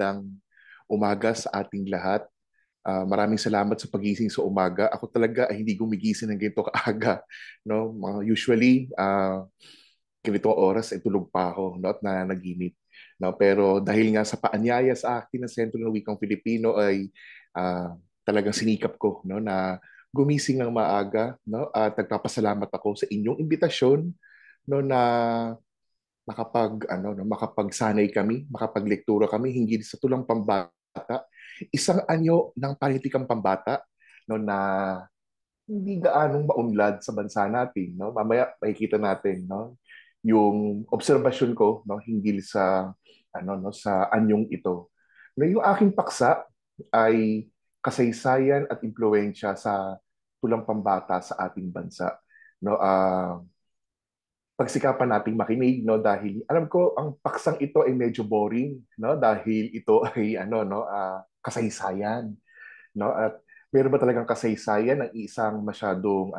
magandang umaga sa ating lahat. Maraming salamat sa pagising sa umaga. Ako talaga ay hindi gumigising ng ganito kaaga. No? Usually, ganitong oras ay tulog pa ako, no? At nananaginip. No? Pero dahil nga sa paanyaya sa akin ng Sentro ng Wikang Filipino ay talagang sinikap ko, no? Na gumising ng maaga, no? At nagpapasalamat ako sa inyong imbitasyon, no? Na makapagsanay kami, makapagлекtura kami hinggil sa tulang pambata, isang anyo ng panitikang pambata, no, na hindi gaanong maunlad sa bansa natin, no. Mamaya makikita natin, no, yung obserbasyon ko, no, hinggil sa sa anyong ito. No, yung aking paksa ay kasaysayan at impluwensya sa tulang pambata sa ating bansa, no. Pagsikapan nating makinig, no, dahil alam ko ang paksang ito ay medyo boring, no, dahil ito ay kasaysayan, no, at meron ba talagang kasaysayan ng isang masyadong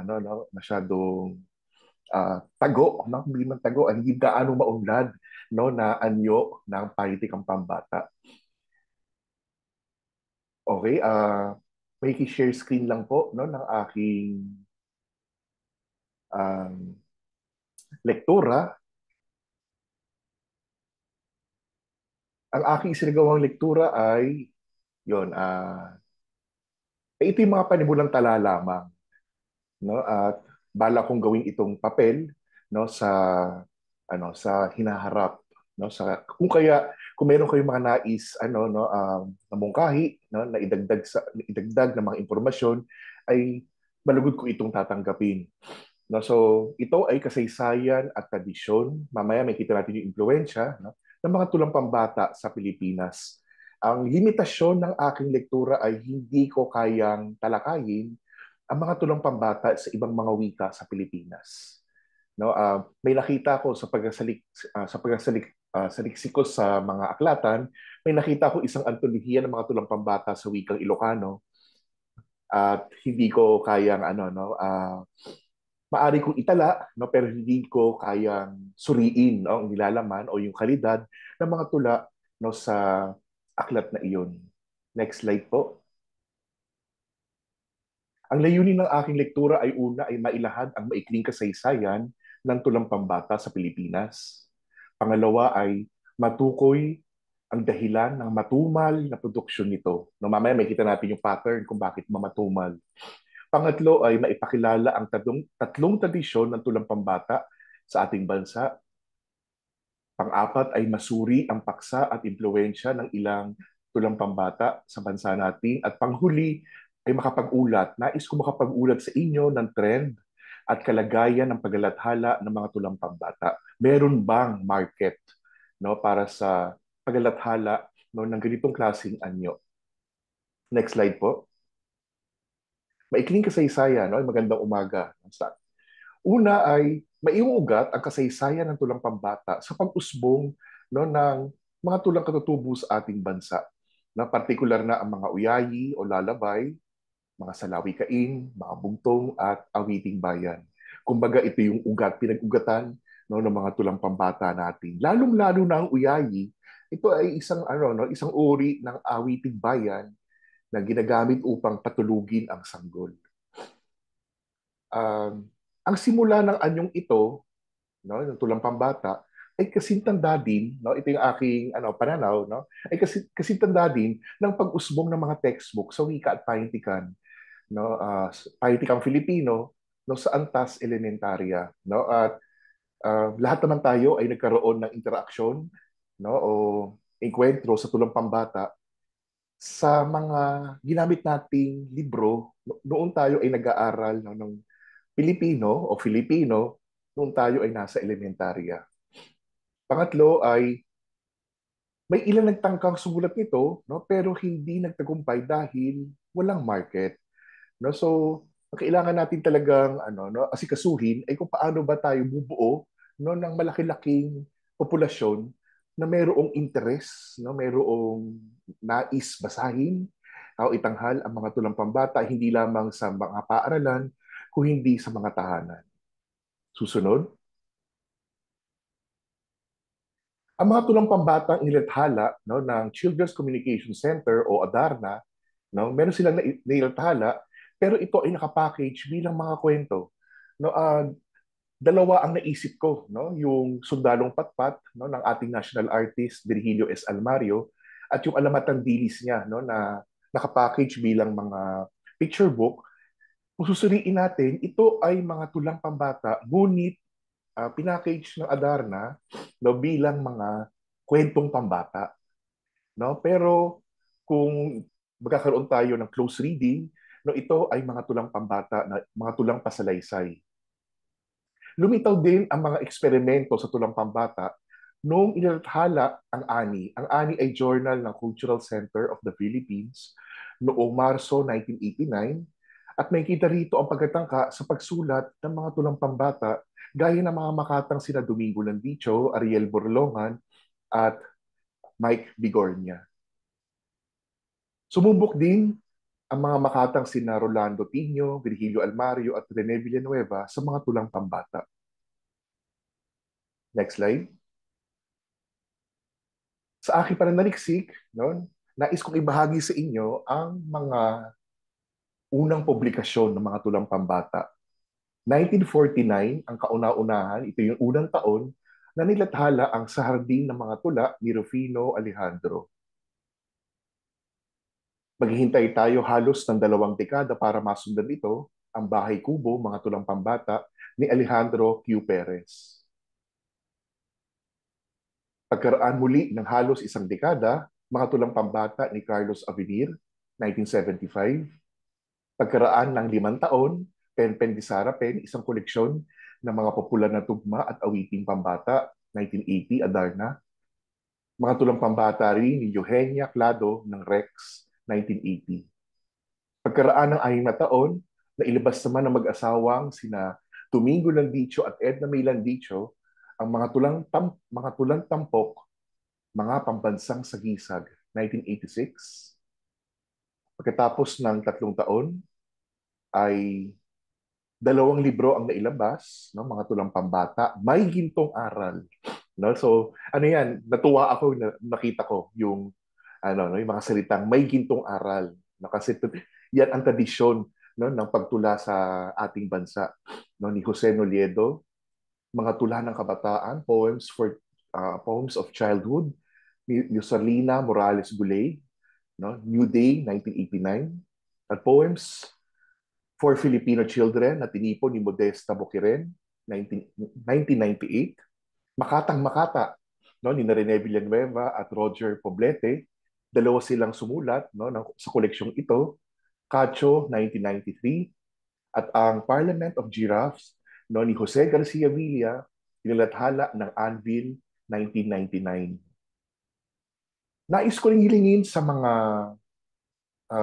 masyadong tago, no, hindi man tago, hindi gaano maunlad, no, na anyo ng politikang pambata. Okay, may share screen lang po, no, ng aking um, lektura. Ang aking isinagawang lektura ay yon, ito yung mga panimulang tala lamang, no? At bala kong gawin itong papel, no, sa hinaharap, no, sa kung meron kayong mga nais na mungkahi, no, na idagdag ng mga impormasyon, ay malugod ko itong tatanggapin. No, so ito ay kasaysayan at tradisyon. Mamaya may kita natin yung impluwensya, no, ng mga tulang pambata sa Pilipinas. Ang limitasyon ng aking lektura ay hindi ko kayang talakayin ang mga tulang pambata sa ibang mga wika sa Pilipinas. No, may nakita ko sa saliksiko sa mga aklatan, may nakita ko isang antolohiya ng mga tulang pambata sa wikang Ilocano at hindi ko kayang maari kong itala, no, pero hindi ko kayang suriin, no, ang nilalaman o yung kalidad ng mga tula, no, sa aklat na iyon. Next slide po. Ang layunin ng aking lektura ay una ay mailahad ang maikling kasaysayan ng tulang pambata sa Pilipinas. Pangalawa ay matukoy ang dahilan ng matumal na produksyon nito. No, mamaya may kita natin yung pattern kung bakit mamatumal. Pangatlo ay maipakilala ang tatlong tradisyon ng tulang pambata sa ating bansa. Pang-apat ay masuri ang paksa at impluwensya ng ilang tulang pambata sa bansa natin. At panghuli ay makapag-ulat. Nais ko makapag-ulat sa inyo ng trend at kalagayan ng paglalathala ng mga tulang pambata. Meron bang market, no, para sa paglalathala, no, ng ganitong klaseng anyo? Next slide po. Maikling kasaysayan, no? Magandang umaga. Una ay maiuugat ang kasaysayan ng tulang pambata sa pag-usbong, no, ng mga tulang katutubo sa ating bansa. Na partikular na ang mga uyayi o lalabay, mga salawikain, mga bugtong at awiting bayan. Kumbaga ito yung ugat, pinag-ugatan, no, ng mga tulang pambata natin. Lalong-lalo na ang uyayi, ito ay isang uri ng awiting bayan na ginagamit upang patulugin ang sanggol. Um, ang simula ng anyong ito, no, ng tulang pambata, ay kasintanda din, no, ito yung aking pananaw, no, ay kasintanda din ng pag-usbong ng mga textbook sa wika at panitikan, no, panitikang Filipino, no, sa antas elementarya, no, at lahat naman tayo ay nagkaroon ng interaksyon, no, o enkwentro sa tulang pambata sa mga ginamit nating libro noon tayo ay nag-aaral, no, ng Pilipino o Filipino noong tayo ay nasa elementarya. Pangatlo ay may ilan nagtangkang sumulat nito, no, pero hindi nagtagumpay dahil walang market. No, so ang kailangan natin talagang asikasuhin ay kung paano ba tayo bubuo, no, ng malaki-laking populasyon na mayroong interes, no, mayroong nais basahin o itanghal ang mga tulang pambata hindi lamang sa mga paaralan kung hindi sa mga tahanan. Susunod. Ang mga tulang pambatang inilathala no, ng Children's Communication Center o ADARNA, no, meron silang nailathala, pero ito ay nakapackage bilang mga kwento. No, dalawa ang naisip ko, no, yung Sundalong Patpat no, ng ating national artist Virgilio S. Almario at yung Alamatang Dilis niya no, na nakapackage bilang mga picture book. Kung susuriin natin, ito ay mga tulang pambata, ngunit pinackage ng Adarna no, bilang mga kwentong pambata. No? Pero kung magkakaroon tayo ng close reading, no, ito ay mga tulang pambata, na, mga tulang pasalaysay. Lumitaw din ang mga eksperimento sa tulang pambata noong inilathala ang ANI. Ang ANI ay Journal ng Cultural Center of the Philippines noong Marso 1989 at may kita rito ang pagkatangka sa pagsulat ng mga tulang pambata gaya ng mga makatang sina Domingo Landicho, Ariel Borlongan at Mike Bigornia. Sumubok din ang mga makatang sina Rolando Tino, Virgilio Almario at Rene Villanueva sa mga tulang pambata. Next slide. Sa aking pananaliksik, no, nais kong ibahagi sa inyo ang mga unang publikasyon ng mga tulang pambata. 1949, ang kauna-unahan, ito yung unang taon na nilathala ang Sa Hardin ng Mga Tula ni Rufino Alejandro. Maghihintay tayo halos ng 2 dekada para masundan ito, ang Bahay Kubo, Mga Tulang Pambata ni Alejandro Q. Perez. Pagkaraan muli ng halos 1 dekada, Mga Tulang Pambata ni Carlos Avenir, 1975. Pagkaraan ng 5 taon, Pen-Pen di Sarapen, isang koleksyon ng mga popular na tugma at awiting pambata, 1980, Adarna. Mga Tulang Pambata rin ni Eugenia Clado ng Rex, 1980. Pagkaraan ng 6 na taon, nailabas naman ng mag-asawang sina Domingo Landicho at Edna May Landicho ang mga tulang tampok, mga pambansang sagisag, 1986. Pagkatapos ng 3 taon, ay 2 libro ang nailabas, no, mga tulang pambata, May Gintong Aral. No? So, ano yan, natuwa ako na nakita ko yung no, yung mga salitang May Gintong Aral. No? Kasi yan ang tradisyon no, ng pagtula sa ating bansa. No, ni Jose Noliedo, mga tula ng kabataan, poems of childhood, ni Salina Morales Gulay, no, New Day, 1989, at poems for Filipino Children na tinipon ni Modesta Boquiren, 1998. Makatang Makata, no, ni Rene Villanueva at Roger Poblete. Dalawa silang sumulat no, sa koleksyong ito. Cacho, 1993. At ang Parliament of Giraffes no, ni Jose Garcia Villa, inilathala ng Anvil, 1999. Nais ko rin hilingin sa mga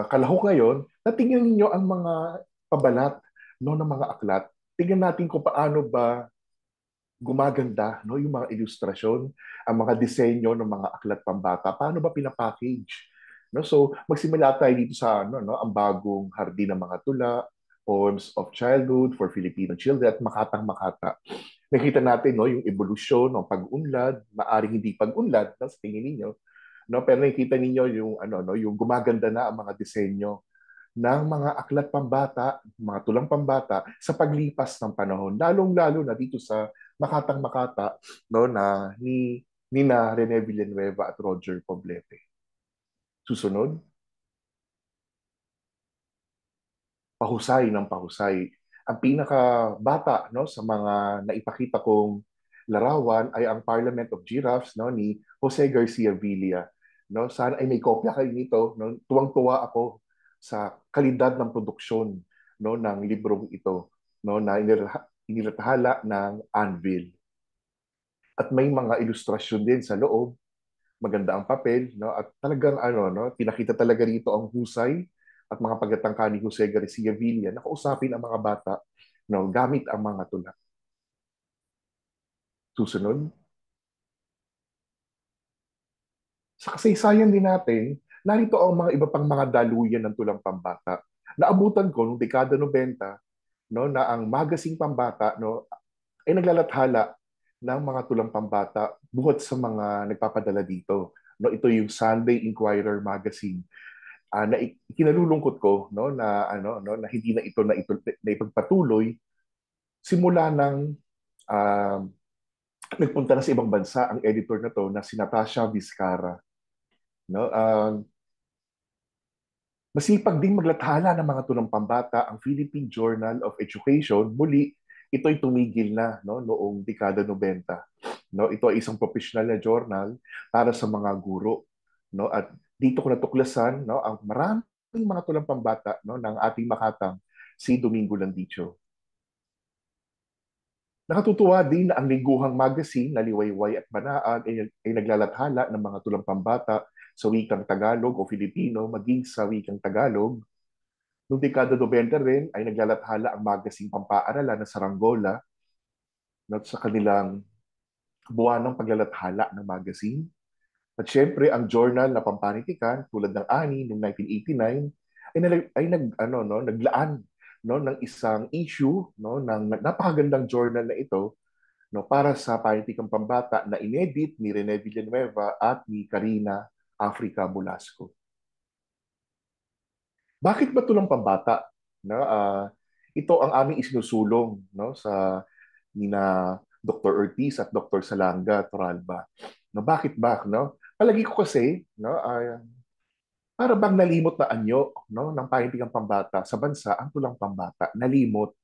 kalahok ngayon na tingnan ninyo ang mga pabalat no, ng mga aklat. Tingnan natin kung paano ba gumaganda no, yung mga ilustrasyon, ang mga disenyo ng mga aklat pambata, paano ba pinapackage. No? So, magsimula tayo dito sa ang bagong Hardin ng Mga Tula, Poems of Childhood for Filipino Children at Makatang Makata. Nakita natin no, yung evolusyon ng pag-unlad, maaring hindi pag-unlad no, sa tingin ninyo, no? Pero nakikita ninyo yung, yung gumaganda na ang mga disenyo ng mga aklat pambata, mga tulang pambata sa paglipas ng panahon. Lalong-lalo na dito sa Makatang Makata no, na ni na Rene Villanueva at Roger Poblete. Susunod, pahusay ng pahusay. Ang pinakabata no, sa mga naipakita kong larawan ay ang Parliament of Giraffes no, ni Jose Garcia Villa. No, sana ay may kopya kayo nito. No? Tuwang-tuwa ako sa kalidad ng produksyon no, ng librong ito no, na inilathala ng Anvil. At may mga ilustrasyon din sa loob, maganda ang papel, no? At talagang no, pinakita talaga rito ang husay at mga pagtatangka ni Jose Garcia Villa na kausapin ang mga bata no, gamit ang mga tula. Susunod. Sa kasaysayan din natin, narito ang mga iba pang mga daluyan ng tulang pambata. Naabutan ko noong dekada 90 no, na ang Magazine Pambata no, ay naglalathala ng mga tulang pambata buhat sa mga nagpapadala dito. No, ito yung Sunday Inquirer magazine. Na ikinalulungkot ko na hindi na ipagpatuloy simula ng uh, nagpunta na sa ibang bansa ang editor na to na si Natasha Vizcara. No, masipag ding maglathala ng mga tunang pambata ang Philippine Journal of Education. Muli, ito'y tumigil na no, noong dekada 90. No, ito ay isang professional na journal para sa mga guro. No, at dito ko natuklasan no, ang maraming mga tulang pambata no, ng ating makatang si Domingo Landicho. Nakatutuwa din na ang lingguhang magazine na Liwayway at Banaan ay naglalathala ng mga tulang pambata sa wikang Tagalog o Filipino maging sa wikang Tagalog. Noong dekada 90 rin ay naglalathala ang magazine Pampaaralan na Saranggola sa kanilang buwanang paglalathala ng magazine. At syempre, ang journal na Pampanitikan tulad ng Ani noong 1989 naglaan no, ng isang issue no, ng napakagandang journal na ito no, para sa Panitikang Pambata na inedit ni Rene Villanueva at ni Karina Africa Bulasco. Bakit ba tulang pambata? No, ito ang aming isinusulong no, sa nina Dr. Ortiz at Dr. Salanga Toralba. No, bakit ba? No? Palagi ko kasi, no, para bang nalimot na anyo no, ng Panitikang Pambata sa bansa ang tulang pambata. Nalimot.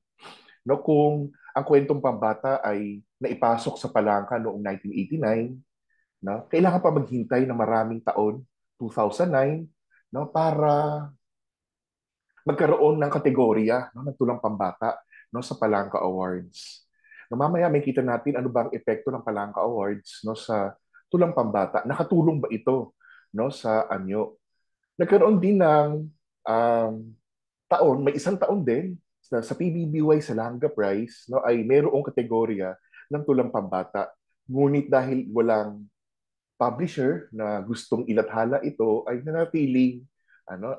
No, kung ang kwentong pambata ay naipasok sa palangka noong 1989, no, kailangan pa maghintay ng maraming taon, 2009, no, para magkaroon ng kategorya no, ng tulang pambata no, sa Palangka Awards. No, mamaya may kita natin ano ba ang epekto ng Palangka Awards no, sa tulang pambata. Nakatulong ba ito no, sa anyo? Nagkaroon din ng um, taon, may isang taon din sa PBBY Salanga Prize no, ay mayroong kategorya ng tulang pambata. Ngunit dahil walang publisher na gustong ilathala ito ay nanatiling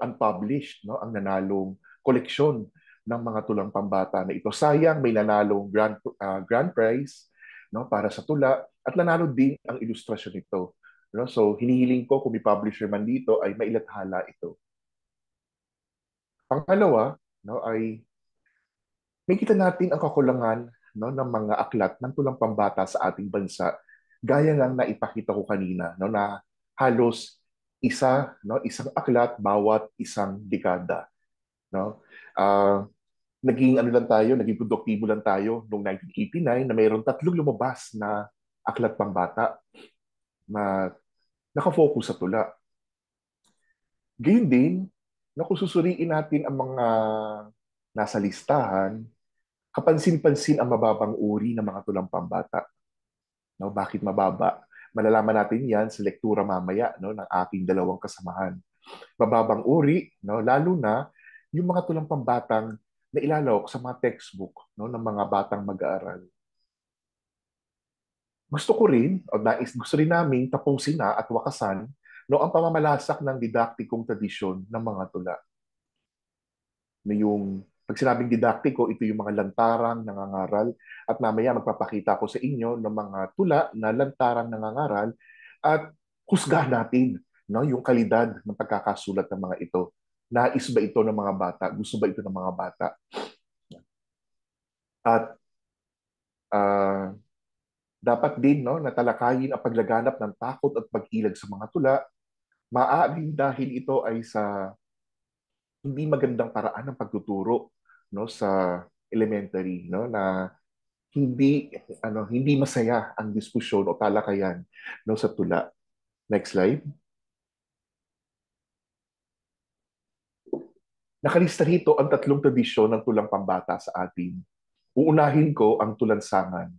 unpublished no ang nanalong koleksyon ng mga tulang pambata na ito. Sayang may nanalong grand prize no para sa tula at nanalo din ang ilustrasyon nito. No? So hinihiling ko kung may publisher man dito ay mailathala ito. Pangalawa, no, ay may kita natin ang kakulangan no, ng mga aklat ng tulang pambata sa ating bansa. Gaya ng naipakita ko kanina no, na halos isang aklat bawat isang dekada. No? Naging ano lang tayo, naging produktibo lang tayo noong 1989 na mayroong tatlong lumabas na aklat pambata na nakafocus sa tula. Gayun din, no, kung susuriin natin ang mga nasa listahan, kapansin-pansin ang mababang uri ng mga tulang pambata. No, bakit mababa? Malalaman natin yan sa lektura mamaya no, ng aking dalawang kasamahan. Mababang uri, no, lalo na yung mga tulang pambatang na ilalawak sa mga textbook no, ng mga batang mag-aaral. Gusto ko rin, o gusto rin namin tapusin na at wakasan no, ang pamamalasak ng didaktikong tradisyon ng mga tula. Na yung pag sinabing didaktiko, ito yung mga lantarang nangangaral at mamaya magpapakita ko sa inyo ng mga tula na lantarang nangangaral at husgahan natin no, yung kalidad ng pagkakasulat ng mga ito. Nais ba ito ng mga bata? Gusto ba ito ng mga bata? At uh, dapat din no, natalakayin ang paglaganap ng takot at pag-ilag sa mga tula. Maaaring dahil ito ay sa hindi magandang paraan ng pagtuturo no sa elementary no na hindi masaya ang diskusyon o talakayan no sa tula. Next slide. Nakalista rito ang tatlong tradisyon ng tulang pambata sa atin. Uunahin ko ang tulansangan.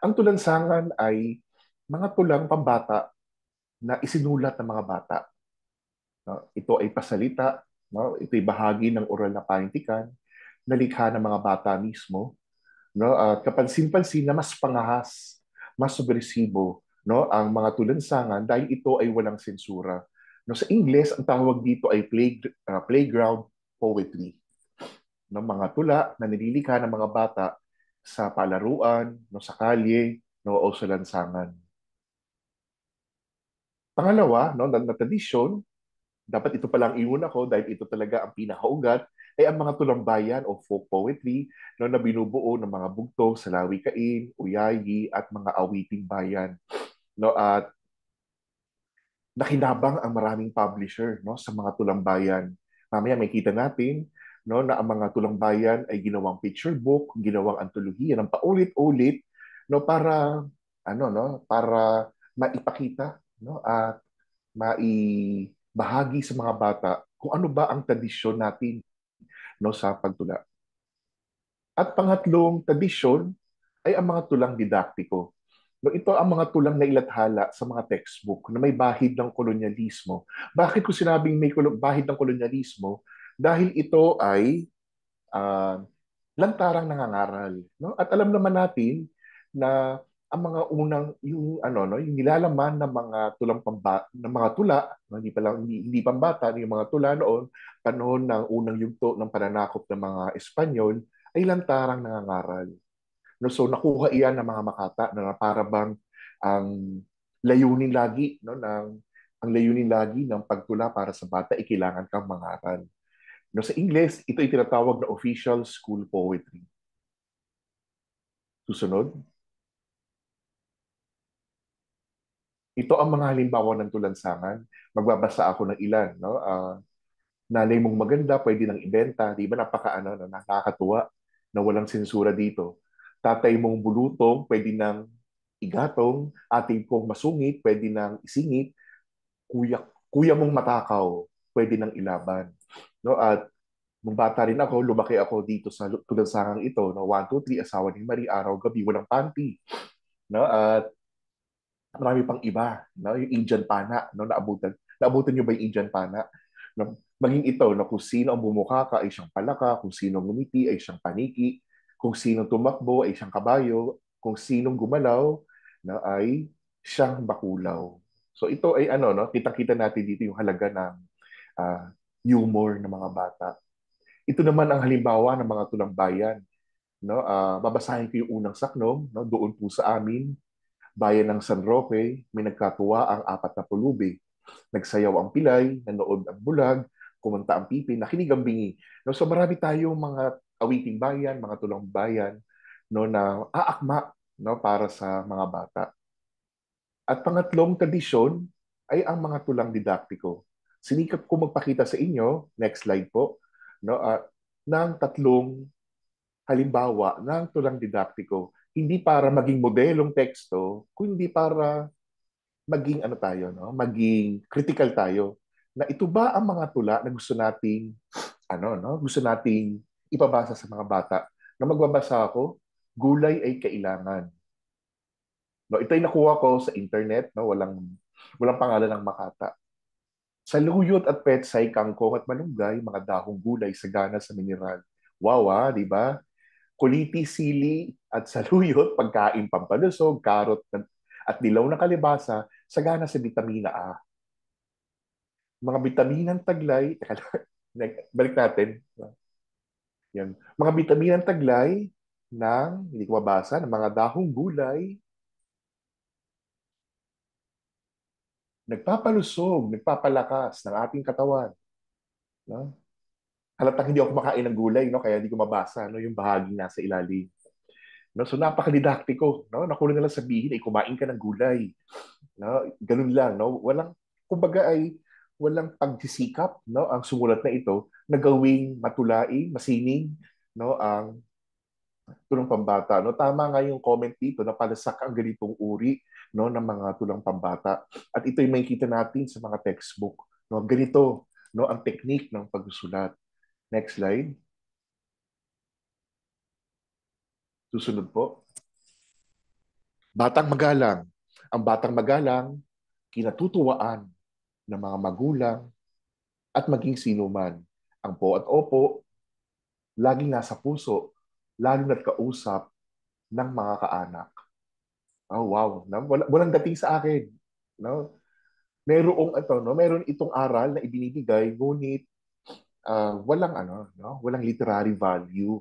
Ang tulansangan ay mga tulang pambata na isinulat ng mga bata. No? Ito ay pasalita, no? Ito ay bahagi ng oral na panitikan na likha ng mga bata mismo. No? At kapansin-pansin na mas pangahas, mas sugresibo no? ang mga tulansangan dahil ito ay walang sensura. No? Sa Ingles, ang tawag dito ay playground poetry. No? Mga tula na nililikha ng mga bata sa palaruan, no? sa kalye, no, o sa lansangan. Pangalawa, no, na tradisyon, dapat ito palang iuna ko dahil ito talaga ang pinakaugat, ay ang mga tulambayan o folk poetry no, na binubuo ng mga bugtong, salawikain, uyayi at mga awiting bayan. No, at nakinabang ang maraming publisher no, sa mga tulambayan. Mamaya may kita natin no, na ang mga tulambayan ay ginawang picture book, ginawang antolohiya ng paulit-ulit no, para para maipakita no, at maibahagi sa mga bata kung ano ba ang tradisyon natin no, sa pagtula. At pangatlong tradisyon ay ang mga tulang didaktiko. No, ito ang mga tulang na ilathala sa mga textbook na may bahid ng kolonyalismo. Bakit ko sinabing may bahid ng kolonyalismo? Dahil ito ay ah, lantarang nangangaral, no? At alam naman natin na ang mga unang yung no, yung nilalaman ng mga tulang ng mga tula, no, hindi pa lang hindi pambata, yung mga tula noon, panahon ng unang yugto ng pananakop ng mga Espanyol ay lantarang nangangaral. No, so nakuha iyan ng mga makata na para bang ang layunin lagi no ng ang layunin lagi ng pagtula para sa bata ay kailangan kang mangaral. No, sa Ingles, ito ay tinatawag na official school poetry. Susunod, ito ang mga halimbawa ng tulansangan. Magbabasa ako ng ilan. No? Nanay mong maganda, pwede nang ibenta. Di ba napaka nakakatuwa na walang sensura dito. Tatay mong bulutong, pwede nang igatong. Ating kong masungit, pwede nang isingit. Kuya mong matakaw, pwede nang ilaban. No? At nung bata rin ako, lumaki ako dito sa tulansangang ito. No? 1, 2, 3, asawa ni Marie, araw-gabi, walang panty. No? At marami pang iba, no? Yung Indian Pana, no? Naabutan niyo ba yung Indian Pana? No? Maging ito, no? Kung sino ang bumuka ka ay siyang palaka, kung sino ang ngumiti ay siyang paniki, kung sino tumakbo ay siyang kabayo, kung sinong gumalaw no, ay siyang bakulaw. So ito ay no, kita-kita natin dito yung halaga ng ah, humor ng mga bata. Ito naman ang halimbawa ng mga tulambayan. No? Babasahin ko yung unang saknom no? Doon po sa amin bayan ng San Roque, may nagkatuwa ang 40 Nagsayaw ang pilay, nanood ang bulag, kumanta ang pipin, nakinig ang bingi. No, so marami tayong mga awiting bayan, mga tulang bayan no, na aakma no, para sa mga bata. At pangatlong tradisyon ay ang mga tulang didaktiko. Sinikap ko magpakita sa inyo, next slide po, no, ng tatlong halimbawa ng tulang didaktiko. Hindi para maging modelong teksto, kundi para maging tayo, no? Maging critical tayo. Na ito ba ang mga tula na gusto nating no? Gusto nating ipabasa sa mga bata. Na magbabasa ako, gulay ay kailangan. No, ito ay nakuha ko sa internet, no? Walang pangalan ng makata. Sa luyot at petsay, kangkong at malunggay, mga dahong gulay, sagana sa mineral. Wow, di ba? Kuliti, sili at saluyot, pagkain pampalusog, karot at dilaw na kalibasa, sagana sa vitamina A. Mga bitaminang taglay, balik natin. Yan. Mga bitaminang taglay ng, hindi ko mabasa, ng mga dahong gulay, nagpapalusog, nagpapalakas ng ating katawan. No? Halatang hindi ako kumakain ng gulay, no? Kaya hindi ko mabasa no? Yung bahagi nasa ilalim. No? So napakadidaktiko. No? Nakulang na lang sabihin ay kumain ka ng gulay. No? Ganun lang. No? Kumbaga ay walang pagsisikap no? Ang sumulat na ito na gawing matulaing, masining no? Ang tulang pambata. No? Tama nga yung comment dito na palasak ang ganitong uri no? Ng mga tulang pambata. At ito yung makikita natin sa mga textbook. No? Ganito no? Ang technique ng pagsusulat. Next slide. Susunod po. Batang Magalang. Ang Batang Magalang, kinatutuwaan ng mga magulang at maging sino man. Ang po at opo, laging nasa puso, lalo na't kausap ng mga kaanak. Oh, wow. No? Walang dating sa akin. No? Meron itong aral na ibinibigay, ngunit walang no? Walang literary value.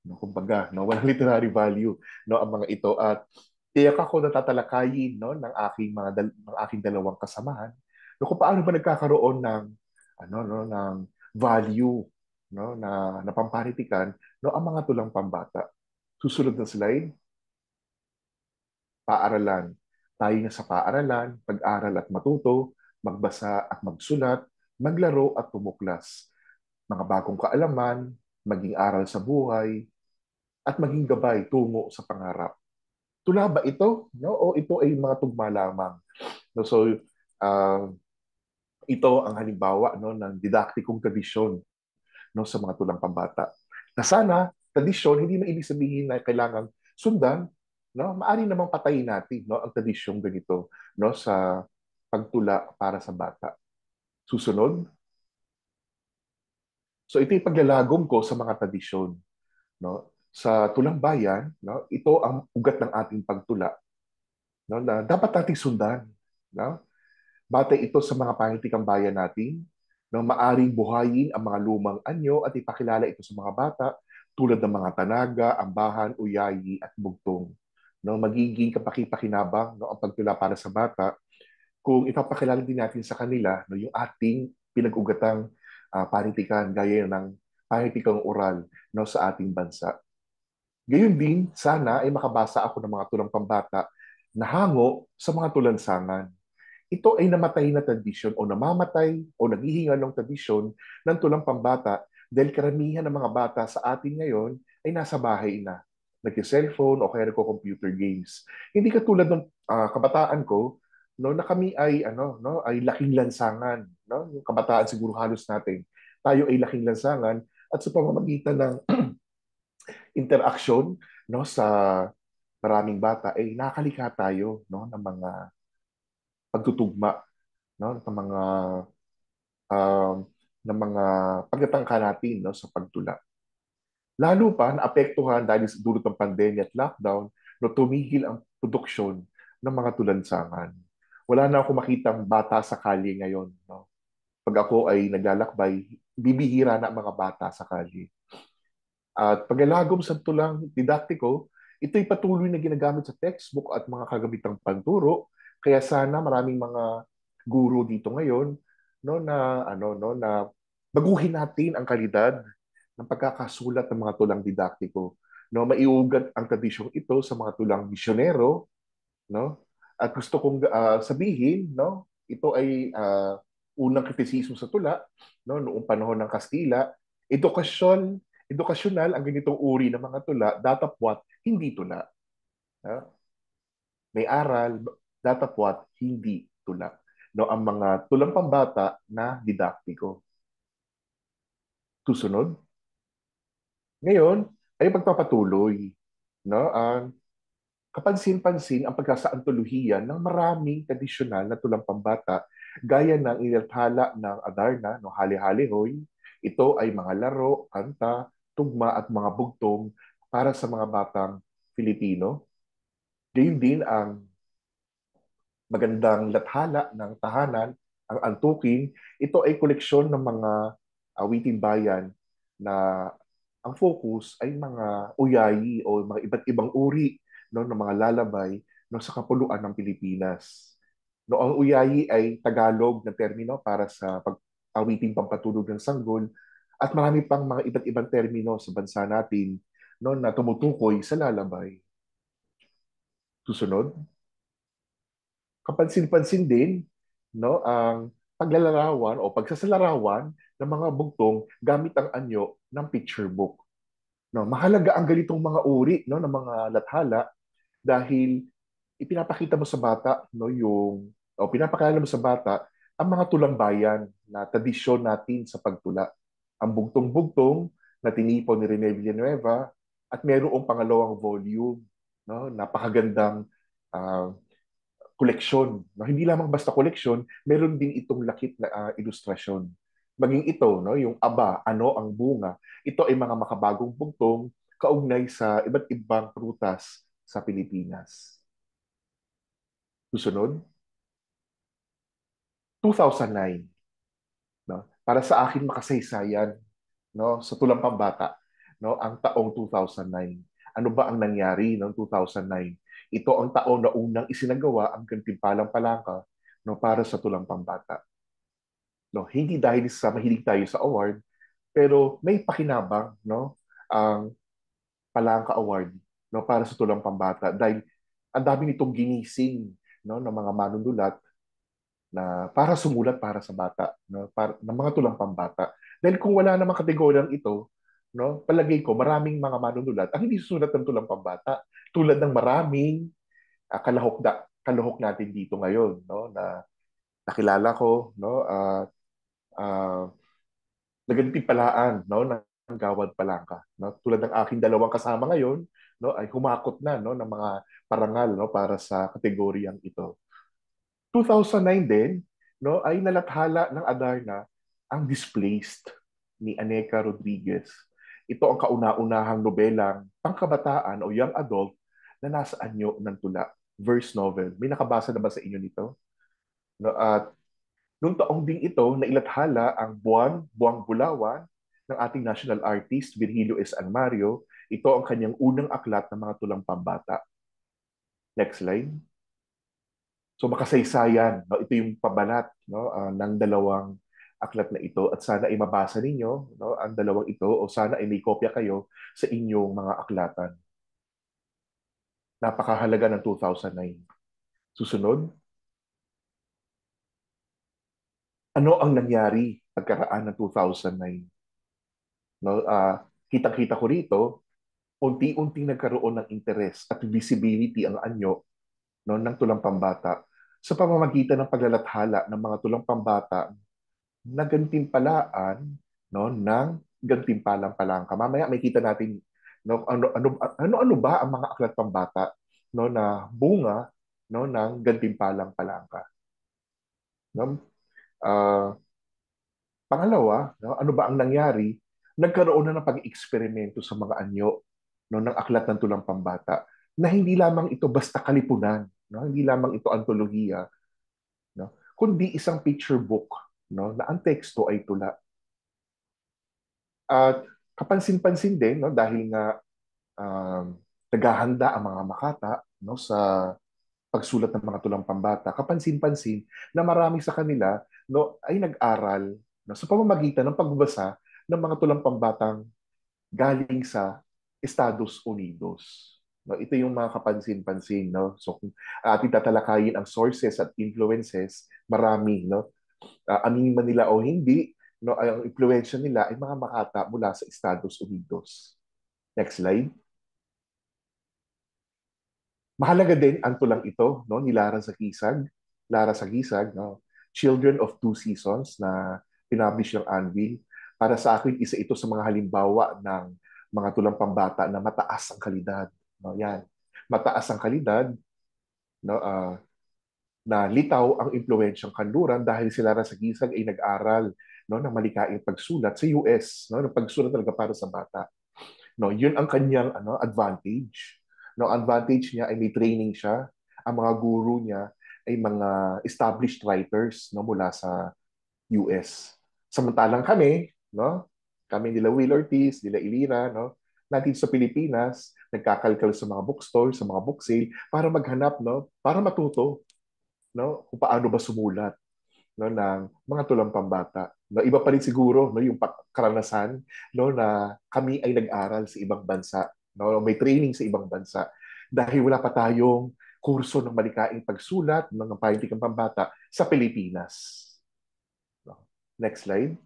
No? Kumbaga, no? Walang literary value no ang mga ito at tiyak ako na tatalakayin, no, ng aking dalawang kasamahan, no, kung paano ba nagkakaroon ng ng value, no, na pampanitikan, no, ang mga tulang pambata. Susunod na slide, paaralan. Tayo na sa paaralan, pag-aral at matuto, magbasa at magsulat, maglaro at tumuklas. Mga bagong kaalaman, maging aral sa buhay, at maging gabay tungo sa pangarap. Tula ba ito? No? O ito ay mga tugma lamang? No? So, uh, ito ang halimbawa, no, ng didaktikong tradisyon, no, sa mga tulang pambata. Na sana, tradisyon, hindi na ibig sabihin na kailangan sundan, no? Maari namang patayin natin, no, ang tradisyong ganito, no, sa pagtula para sa bata. Susunod. So ito yung paglalagom ko sa mga tradisyon, no? Sa tulang bayan, no, ito ang ugat ng ating pagtula, no, na dapat nating sundan, no? Batay ito sa mga panitikang bayan natin, no, maaring buhayin ang mga lumang anyo at ipakilala ito sa mga bata tulad ng mga tanaga, ambahan, uyayi at bugtong. No, magiging kapaki-pakinabang, no, ang pagtula para sa bata kung ipapakilala din natin sa kanila, no, yung ating pinag-ugatang panitikan gaya ng panitikang oral, no, sa ating bansa. Gayon din, sana ay makabasa ako ng mga tulang pambata na hango sa mga tulansangan. Ito ay namatay na tradisyon o namamatay o naghihingal ng tradisyon ng tulang pambata dahil karamihan ng mga bata sa atin ngayon ay nasa bahay na. Nag-cellphone o kaya nagko-computer games. Hindi katulad ng kabataan ko, no, na kami ay ay laking lansangan, no? Yung kabataan siguro halos natin. Tayo ay laking lansangan at sa pamamagitan ng interaksyon, no, sa maraming bata ay nakalikha tayo, no, ng mga pagtutugma, no, um, ng mga pagtatangka natin, no, sa pagtula. Lalo pa naapektuhan dahil sa dulot ng pandemya at lockdown, no, tumigil ang produksyon ng mga tulansangan. Wala na ako makitang bata sa kalye ngayon. No? Pag ako ay naglalakbay, bibihira na ang mga bata sa kalye. At paglalagom sa tulang didaktiko, ito'y patuloy na ginagamit sa textbook at mga kagamitang panturo. Kaya sana maraming mga guro dito ngayon, no, na na baguhin natin ang kalidad ng pagkakasulat ng mga tulang didaktiko. No, maiugat ang tradisyong ito sa mga tulang misyonero, no? At gusto kong sabihin, no, ito ay unang kritisismo sa tula, no, noong panahon ng Kastila. Edukasyonal ang ganitong uri ng mga tula, datapwat, hindi tula. No? May aral, datapwat, hindi tula. No, ang mga tulang pambata na didaktiko. Susunod. Ngayon ay pagpapatuloy, no? Kapansin-pansin ang pagkasaantolohiya ng maraming tradisyonal na tulang pambata gaya ng inilathala ng Adarna, no, Hali-Hali-Hoy. Ito ay mga laro, kanta, tugma at mga bugtong para sa mga batang Filipino. Gayon din ang magandang lathala ng tahanan, ang antukin. Ito ay koleksyon ng mga awiting bayan na ang focus ay mga uyayi o mga iba't ibang uri, no, ng mga lalabay, no, sa kapuluan ng Pilipinas. No, ang uyayi ay Tagalog na termino para sa pag-awiting pampatulog ng sanggol at marami pang mga iba't ibang termino sa bansa natin, no, na tumutukoy sa lalabay. Susunod. Kapansin-pansin din, no, ang paglalarawan o pagsasalarawan ng mga bugtong gamit ang anyo ng picture book. No, mahalaga ang ganitong mga uri, no, ng mga lathala dahil ipinapakita mo sa bata, no, yung o pinapakilala mo sa bata ang mga tulang bayan na tradisyon natin sa pagtula. Ang bugtong-bugtong na tinipon ni Rene Villanueva at mayroong pangalawang volume, no, napakagandang uh, koleksyon. No? Hindi lamang basta koleksyon, meron din itong lakit na ilustrasyon. Maging ito, no, yung aba, ano ang bunga. Ito ay mga makabagong bugtong kaugnay sa iba't ibang prutas sa Pilipinas. Susunod, 2009. No? Para sa akin makasaysayan, no, sa tulang pambata, no, ang taong 2009. Ano ba ang nangyari noong 2009? Ito ang taon na unang isinagawa ang Gantimpalang Palangka, no, para sa tulang pambata. No, hindi dahil sa mahilig tayo sa award, pero may pakinabang, no, ang Palangka Award, no, para sa tulang pambata dahil ang dami nitong ginising, no, ng mga manunulat na para sumulat para sa bata, no, para ng mga tulang pambata. Dahil kung wala namang kategoryang ito, no, palagay ko maraming mga manunulat ang hindi susulat ng tulang pambata tulad ng maraming kalahok natin dito ngayon, no, na nakilala ko, no, uh, nagantimpalaan, no, ng Gawad Palangka, no, tulad ng aking dalawang kasama ngayon, no, ay humakot na, no, ng mga parangal, no, para sa kategoryang ito. 2009 din, no, ay nalathala ng Adarna ang Displaced ni Aneca Rodriguez. Ito ang kauna-unahang nobelang pangkabataan o young adult na nasa anyo ng tula, verse novel. May nakabasa na ba sa inyo nito? No, at noong taong ding ito, nailathala ang Buwang Bulawan ng ating national artist, Virgilio S. Almario. Ito ang kanyang unang aklat ng mga tulang pambata. Next slide. So makasaysayan, no? Ito yung pabalat, no, ng dalawang aklat na ito at sana ay mabasa ninyo, no, ang dalawang ito o sana ay may kopya kayo sa inyong mga aklatan. Napakahalaga ng 2009. Susunod, ano ang nangyari pagkaraan ng 2009? No, kitang-kita ko rito, unti-unting nagkaroon ng interes at visibility ang anyo, no, ng tulang pambata sa pamamagitan ng paglalathala ng mga tulang pambata na gantimpalaan, no, ng gantimpalang palangka. Mamaya may kita natin, no, ano ba ang mga aklat pambata, no, na bunga, no, ng gantimpalang palangka. No? Ah, Pangalawa, no, ano ba ang nangyari? Nagkaroon na ng pag-eksperimento sa mga anyo, no, ng aklat ng tulang pambata na hindi lamang ito basta kalipunan, no, hindi lamang ito antolohiya, no, kundi isang picture book, no, na ang teksto ay tula. At kapansin-pansin din, no, dahil nga naghahanda ang mga makata, no, sa pagsulat ng mga tulang pambata, kapansin-pansin na marami sa kanila, no, ay nag-aral, no, sa pamamagitan ng pagbabasa ng mga tulang pambatang galing sa Estados Unidos. No, ito yung mga kapansin-pansin, no. So kung ating tatalakayin ang sources at influences, marami, no. Aminin man nila o hindi, no, ay ang impluwensya nila ay mga makata mula sa Estados Unidos. Next slide. Mahalaga din ang tulang ito, no, ni Lara Sagisag, no, Children of Two Seasons na pinablish ng Anvil. Para sa akin, isa ito sa mga halimbawa ng mga tulang pambata na mataas ang kalidad. No, yan. Mataas ang kalidad, no, na litaw ang impluwensyang kanluran dahil si Lara Sagisag ay nag-aral, no, ng malikaing pagsulat sa US, no, ng pagsulat talaga para sa bata. No, yun ang kanyang advantage. No, advantage niya ay may training siya. Ang mga guru niya ay mga established writers, no, mula sa US. Samantalang kami, no, kami nila Will Ortiz, nila Ilira, no, natin sa Pilipinas, nagkakalkal sa mga bookstore, sa mga book sale para maghanap, no, para matuto, no, kung paano ba sumulat, no, ng mga tulang pambata. No, iba pa rin siguro, no, yung karanasan, no, na kami ay nag-aral sa ibang bansa, no, may training sa ibang bansa dahil wala pa tayong kurso ng malikaing pagsulat ng pahintikang pambata sa Pilipinas. No. Next slide.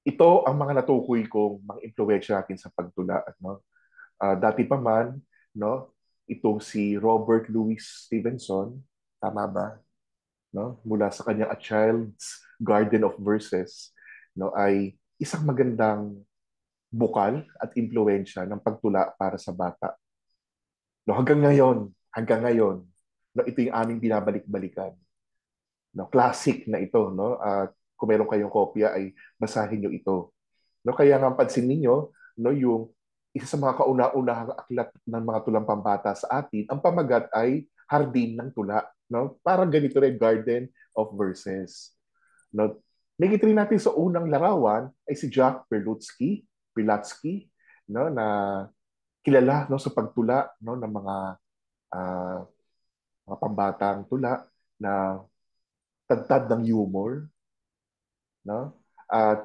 Ito ang mga natukoy kong mga impluwensya natin sa pagtula. No? Dati pa man, no, itong si Robert Louis Stevenson, tama ba? No, mula sa kanyang A Child's Garden of Verses, no, ay isang magandang bukal at impluwensya ng pagtula para sa bata. No, hanggang ngayon, no, ito yung aming binabalik-balikan. No, classic na ito, no. At kung meron kayong kopya ay basahin niyo ito. No, kaya nga pansin niyo, no, yung isa sa mga kauna-unahang aklat ng mga tulang pambata sa atin, ang pamagat ay Hardin ng Tula, no? Parang ganito rin, Garden of Verses. No? Nakita rin natin sa unang larawan ay si Jack Pilatsky, no, na kilala no sa pagtula no ng ah, mga pambatang tula na tagtad ng humor, no? At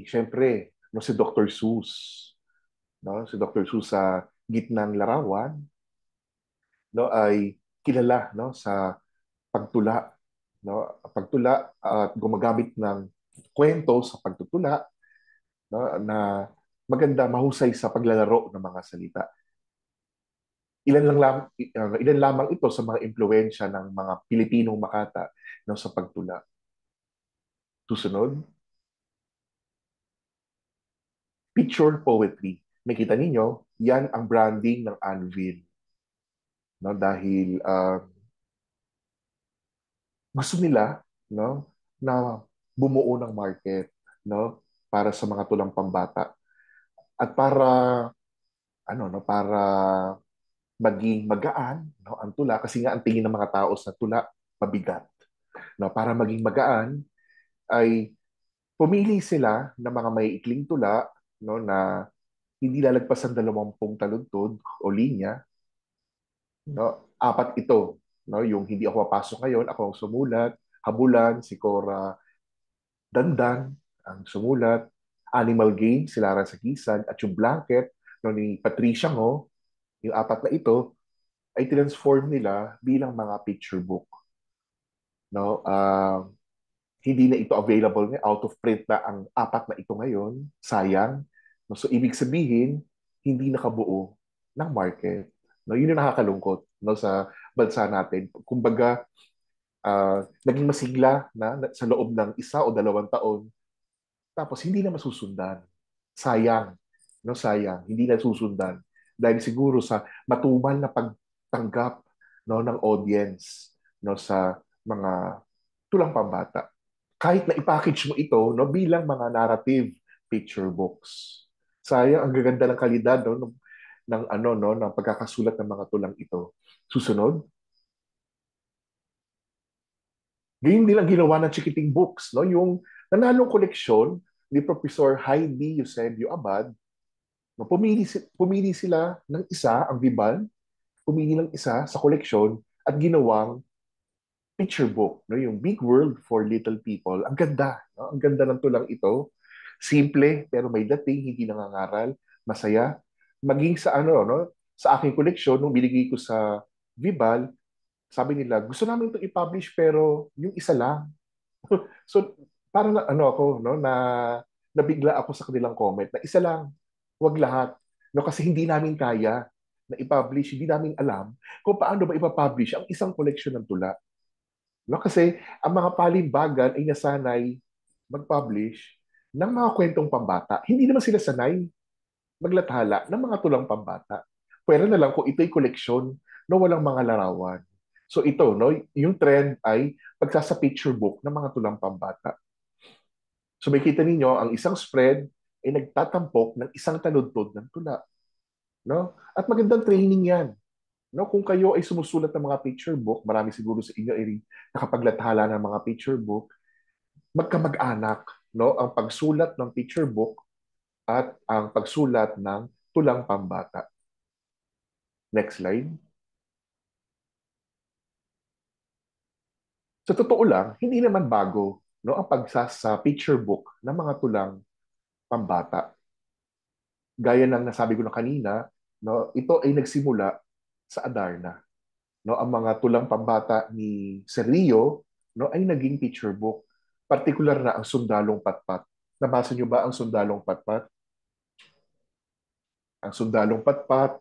syempre, no, si Dr. Seuss, no? Si Dr. Seuss sa gitnang larawan, no, ay kilala, no, sa pagtula, no? Pagtula at gumagamit ng kwento sa pagtutula, no, na maganda, mahusay sa paglalaro ng mga salita. Ilan lamang ito sa mga impluwensya ng mga Pilipinong makata no, sa pagtula. Susunod, picture poetry. Makita ninyo, yan ang branding ng Anvil. No? Dahil gusto nila no, na bumuo ng market no, para sa mga tulang pambata. At para maging magaan no, ang tula, kasi nga ang tingin ng mga tao sa tula, mabigat. No? Para maging magaan, ay pumili sila ng mga maiikling tula no, na hindi lalagpas ang 20 taludtod o linya. No? Apat ito. No? Yung hindi ako papasok ngayon, ako ang sumulat. Habulan, si Cora Dandan ang sumulat. Animal Game, si Lara Sakisan. At yung Blanket no, ni Patricia Ngo, yung apat na ito, ay transform nila bilang mga picture book. No? Hindi na ito available ngayon, out of print na ang apat na ito ngayon, sayang. No? So, ibig sabihin, hindi nakabuo ng market. No? Yun yung nakakalungkot no, sa bansa natin. Kumbaga, naging masigla sa loob ng 1 o 2 taon, tapos hindi na masusundan. Sayang. No? Sayang. Hindi na susundan. Dahil siguro sa matumal na pagtanggap no, ng audience no, sa mga tulang pambata, kahit na i-package mo ito no, bilang mga narrative picture books. Sayang ang gaganda ng kalidad no, ng pagkakasulat ng mga tulang ito. Susunod, ganyan din ang ginawa ng Chikiting Books, no? Yung nanalong koleksyon ni Professor Heidi Eusebio Abad, no, pumili sila ng isa, ang Vibal, pumili ng isa sa koleksyon at ginawang picture book, no? Yung Big World for Little People. Ang ganda, no? Ang ganda ng tulang ito. Simple, pero may dating, hindi nangangaral, masaya. Maging sa no? Sa aking koleksyon, nung binigay ko sa Vibal, sabi nila, gusto namin ito i-publish pero yung isa lang. So, parang ako, no, nabigla ako sa kanilang comment na isa lang, wag lahat. No, kasi hindi namin kaya na i-publish, hindi namin alam kung paano ba ipapublish ang isang koleksyon ng tula. No, kasi ang mga palimbagan ay nasanay mag-publish ng mga kwentong pambata. Hindi naman sila sanay maglathala ng mga tulang pambata. Pwera na lang kung ito'y koleksyon no walang mga larawan. So ito, no, yung trend ay pagsasa picture book ng mga tulang pambata. So makita ninyo, ang isang spread ay nagtatampok ng isang taludtod ng tula. No? At magandang training yan. No, kung kayo ay sumusulat ng mga picture book, marami siguro sa inyo ay nakapaglathala ng mga picture book, magkamag-anak, no, ang pagsulat ng picture book at ang pagsulat ng tulang pambata. Next slide. Sa totoo lang, hindi naman bago no, ang pagsasa picture book ng mga tulang pambata. Gaya ng nasabi ko na kanina, no, ito ay nagsimula sa Adarna. No, ang mga tulang pambata ni Sergio no, ay naging picture book. Partikular na ang Sundalong Patpat. Nabasa niyo ba ang Sundalong Patpat? Ang Sundalong Patpat,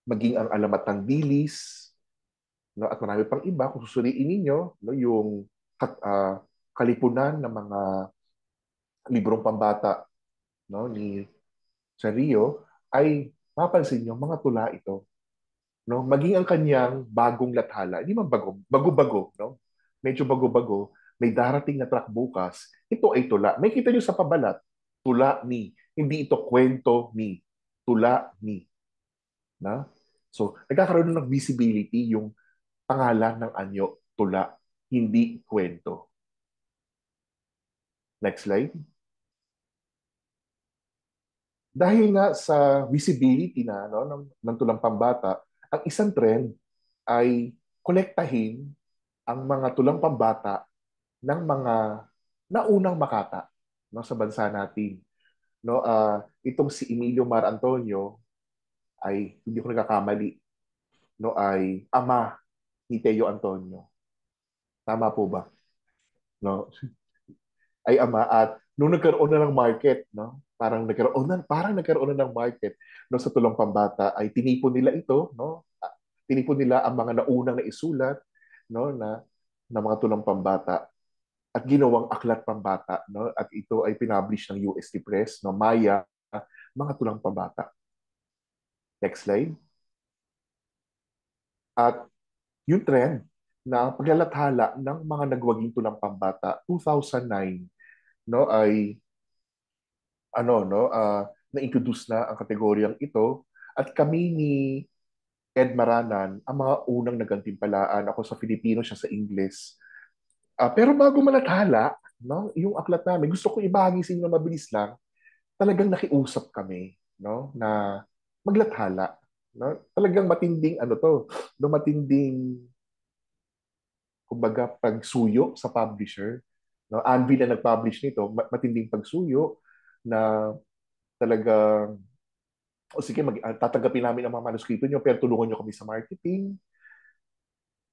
maging ang Alamat ng Dilis, no, at marami pang iba. Kung susuriin ninyo, no, yung kalipunan ng mga librong pambata no, ni Sergio, ay mapansin niyo mga tula ito. No? Maging ang kanyang bagong lathala, hindi man bago-bago, no? Medyo bago-bago, may darating na track bukas, ito ay tula. May kita nyo sa pabalat, tula ni. Hindi ito kwento ni. Tula ni. Na? So, nagkakaroon ng visibility yung pangalan ng anyo, tula, hindi kwento. Next slide. Dahil nga sa visibility na no, ng tulang pambata, ang isang trend ay kolektahin ang mga tulang pambata ng mga naunang makata no, sa bansa natin. No, itong si Emilio Mar Antonio ay, hindi ko nagkakamali, no, ay ama ni Teo Antonio. Tama po ba? No? Ay ama at nung nagkaroon na ng market, no? Parang nagkaroon na ng market no sa tulang pambata ay tinipon nila ito, no? Tinipon nila ang mga naunang na isulat, no, na mga tulang pambata at ginawang aklat pambata, no? At ito ay pinablish ng UST Press, no? Maya, mga tulang pambata. Next slide. At yung trend na paglalathala ng mga nagwaging tulang pambata 2009 no ay na-introduce na ang kategoryang ito at kami ni Ed Maranan ang mga unang nagantimpalaan. Ako sa Filipino, siya sa Ingles. Pero bago malathala, no, yung aklat namin, gusto ko ibahagi sa inyo na mabilis lang, talagang nakiusap kami no, na maglathala. No? Talagang matinding ano to, no, matinding kumbaga pagsuyo sa publisher. No? Anvil na nag-publish nito, matinding pagsuyo na talagang o sige, tatanggapin namin ang mga manuskrito nyo, pero tulungan nyo kami sa marketing.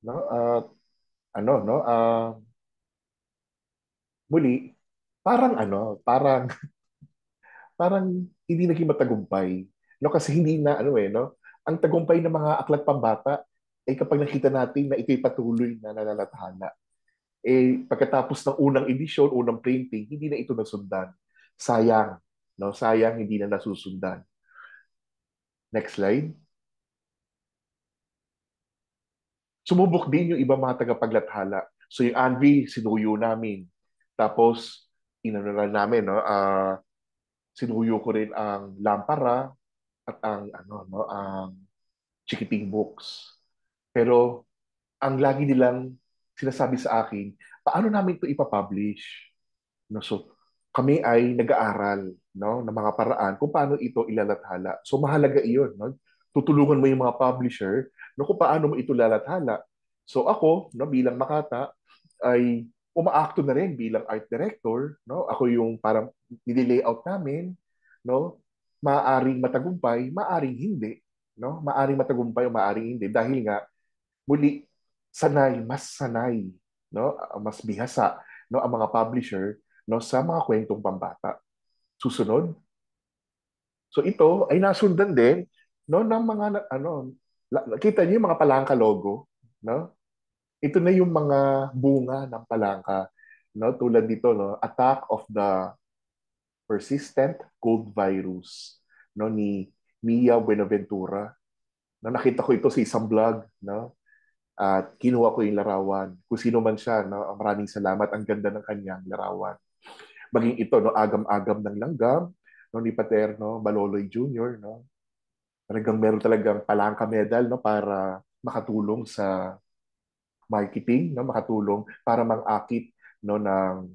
No? Ano, no? Muli, parang parang hindi naging matagumpay. No? Kasi hindi na, no? Ang tagumpay ng mga aklat pambata ay kapag nakita natin na ito'y patuloy na nalalathala. Pagkatapos ng unang edisyon, unang printing, hindi na ito nasundan. Sayang. No? Sayang, hindi na nasusundan. Next slide. Sumubok din yung ibang mga tagapaglathala. So yung Anvi, sinuyo namin. Tapos, inano na namin, no? Sinuyo ko rin ang Lampara at ang Chikiting Books. Pero, ang lagi nilang sinasabi sa akin, paano namin ito ipapublish? No, so, kami ay nag-aaral no, ng mga paraan kung paano ito ilalathala. So, mahalaga iyon. No? Tutulungan mo yung mga publisher no, kung paano mo ito lalathala. So, ako, no, bilang Makata, ay umaakto na rin bilang art director. No? Ako yung parang nililayout namin. No? Maaring matagumpay, maaring hindi. No? Maaring matagumpay o maaring hindi. Dahil nga, muli, sanay, no? Mas bihasa no ang mga publisher no sa mga kwentong pambata. Susunod. So ito ay nasundan din no ng mga kita niyo yung mga palangka logo, no? Ito na yung mga bunga ng palangka, no? Tulad dito, no? Attack of the Persistent Cold Virus, no, ni Mia Buenaventura. No, nakita ko ito sa isang vlog, no? At kinuha ko yung larawan. Kung sino man siya, no, maraming salamat. Ang ganda ng kanyang larawan. Maging ito, no, agam-agam ng langgam, no, ni Paterno, Baloloy Jr., no. Talagang meron talagang palangka medal, no, para makatulong sa marketing, no, makatulong para mang-akit, no, ng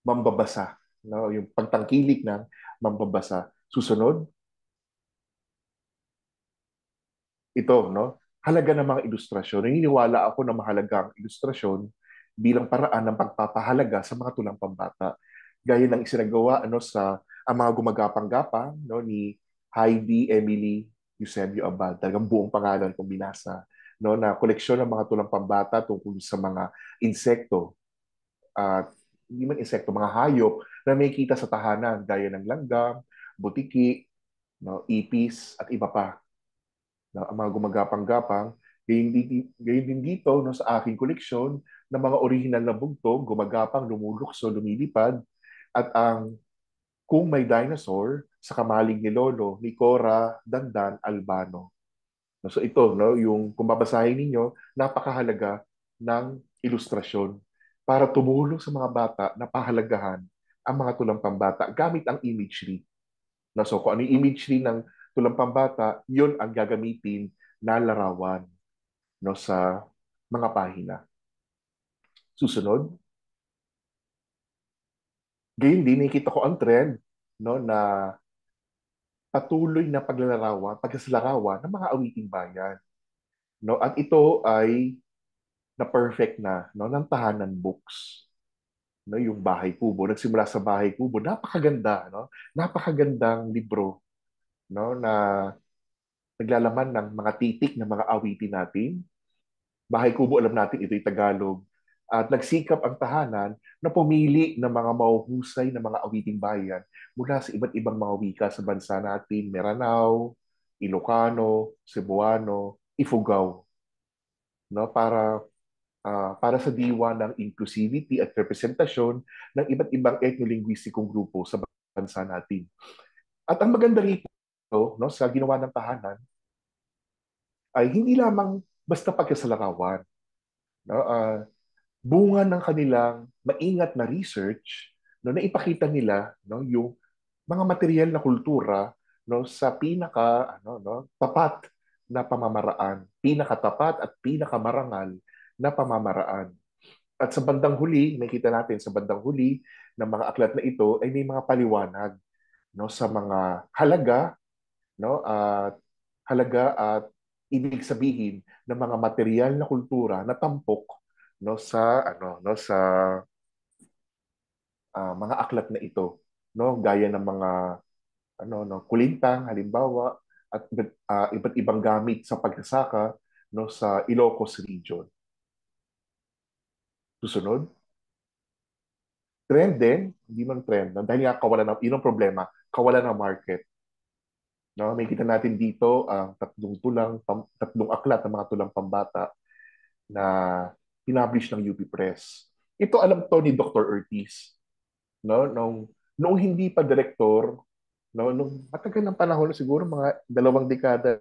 mambabasa, no, yung pagtangkilik ng mambabasa. Susunod, ito, no? Halaga ng mga ilustrasyon. Naniniwala ako na mahalaga ang ilustrasyon bilang paraan ng pagpapahalaga sa mga tulang pambata. Gaya ng isinagawa sa ang mga gumagapang-gapang no, ni Heidi Emily Eusebio Abad. Talagang buong pangalan kong binasa. No, na koleksyon ng mga tulang pambata tungkol sa mga insekto at hindi man insekto, mga hayop na may kita sa tahanan gaya ng langgam, butiki, no, ipis at iba pa na ang mga gumagapang-gapang. Gayon din dito no, sa aking koleksyon ng mga original na bugtong, gumagapang, lumulukso, lumilipad, at ang Kung May Dinosaur sa kamaling ni Lolo ni Cora Dandan Albano. No, so ito, no, yung kung babasahin ninyo, napakahalaga ng ilustrasyon para tumulong sa mga bata na pahalagahan ang mga tulang pambata gamit ang imagery. No, so kung ano yung imagery ng tulang pambata, yun ang gagamitin na larawan no, sa mga pahina. Susunod, gayon din nakita ko ang trend no, na patuloy na pagsasalarawan ng mga awiting bayan. No? At ito ay na-perfect no, ng Tahanan Books. No, yung Bahay Kubo. Nagsimula sa Bahay Kubo. Napakaganda, no? Napakagandang libro, no, na naglalaman ng mga titik ng mga awitin natin. Bahay Kubo, alam natin, ito'y Tagalog. At nagsikap ang tahanan na pumili ng mga mahuhusay na mga awiting bayan mula sa iba't ibang mga wika sa bansa natin, Meranao, Ilocano, Cebuano, Ifugao, no? Para sa diwa ng inclusivity at representasyon ng iba't ibang etnolinguistikong grupo sa bansa natin. At ang maganda rito, no, sa ginawa ng tahanan ay hindi lamang basta pagkasalarawan, no, bunga ng kanilang maingat na research, no, na ipakita nila, no, yung mga material na kultura, no, sa tapat na pamamaraan, pinakatapat at pinakamarangal na pamamaraan. At sa bandang huli, nakita natin sa bandang huli ng mga aklat na ito ay may mga paliwanag, no, sa mga halaga, no, at ibig sabihin ng mga material na kultura na tampok, no, sa mga aklat na ito, no, gaya ng mga kulintang halimbawa, at iba't ibang gamit sa pagsasaka, no, sa Ilocos region. Susunod, trend din, hindi man trend, no? Dahil nga yun ang problema, kawalan ng market. No? May kita natin dito ang tatlong aklat ng mga tulang pambata na pinablish ng UP Press. Ito alam to ni Dr. Ortiz. No? Noong hindi pa direktor, no? Nung matagal ng panahon, siguro mga 2 dekada,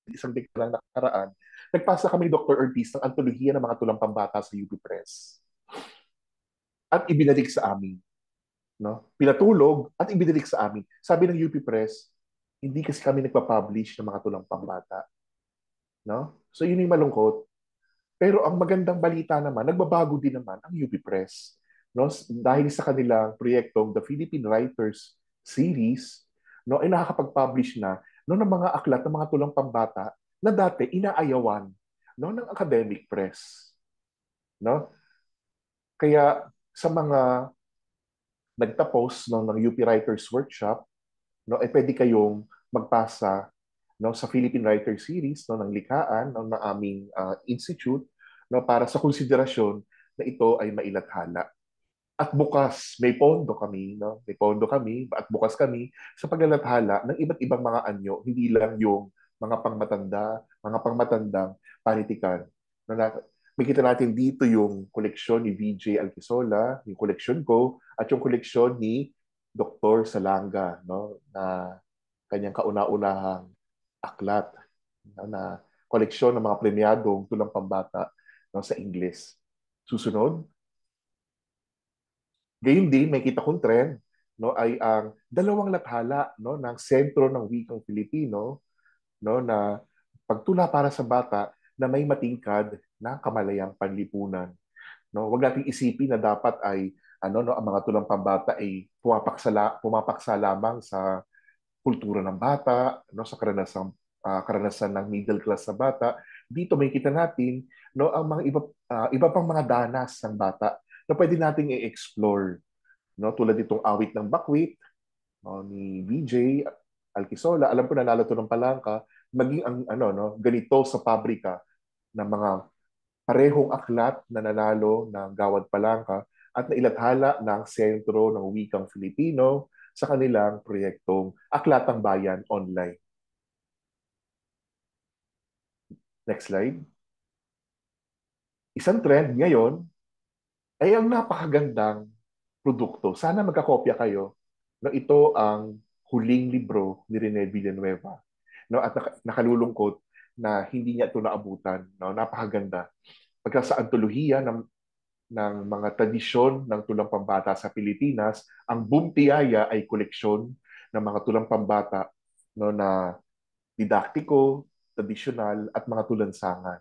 1 dekada lang nakaraan, nagpasa kami ni Dr. Ortiz ng antolohiya ng mga tulang pambata sa UP Press. At ibinalik sa amin. No? Pinatulog at ibinalik sa amin. Sabi ng UP Press, hindi kasi kami nagpa-publish ng mga tulang pambata. No? So yun yung malungkot. Pero ang magandang balita naman, nagbabago din naman ang UP Press. No? Dahil sa kanilang proyektong The Philippine Writers Series, no, ay nakakapag-publish na, no, ng mga aklat ng mga tulang pambata na dati inaayawan, no, ng academic press. No? Kaya sa mga nagtapos, no, ng UP Writers Workshop, no, ay pwede kayong magpasa, no, sa Philippine Writer Series, no, ng likhaan, no, ng aming institute, no, para sa konsiderasyon na ito ay mailathala. At bukas, may pondo kami at bukas kami sa paglalathala ng iba't ibang mga anyo, hindi lang yung mga pangmatandang panitikan. No, may kita natin dito yung koleksyon ni VJ Alquisola, yung koleksyon ko, at yung koleksyon ni Dr. Salanga, no, na kanyang kauna-unahang aklat, no, na koleksyon ng mga premyadong tulang pambata, no, sa Ingles. Susunod, gayon din, may kita kong trend, no, ay ang dalawang lathala, no, ng Sentro ng Wikang Filipino, no, na pagtula para sa bata na may matingkad na kamalayang panlipunan. No, wag nating isipin na dapat ay ang mga tulang pambata ay pumapaksa lamang sa kultura ng bata, no, sa karanasan ng middle class sa bata. Dito may kita natin, no, ang mga iba pang mga danas ng bata na pwede nating i-explore, no, tulad nitong awit ng Bakwit, no, ni VJ Alquisola. Alam ko nanalo to ng Palangka, maging ang ganito sa pabrika ng mga parehong aklat na nanalo ng Gawad Palangka at nailathala ng Sentro ng Wikang Filipino sa kanilang proyektong Aklatang Bayan Online. Next slide. Isang trend ngayon ay ang napakagandang produkto. Sana magkakopya kayo. No, ito ang huling libro ni Rene Villanueva. No, at nakalulungkot na hindi niya ito naabutan. No, napakaganda. Pagka sa antolohiya ng mga tradisyon ng tulang pambata sa Pilipinas, ang Bumtiyaya ay koleksyon ng mga tulang pambata, no, na didaktiko, tradisyonal at mga tulansangan.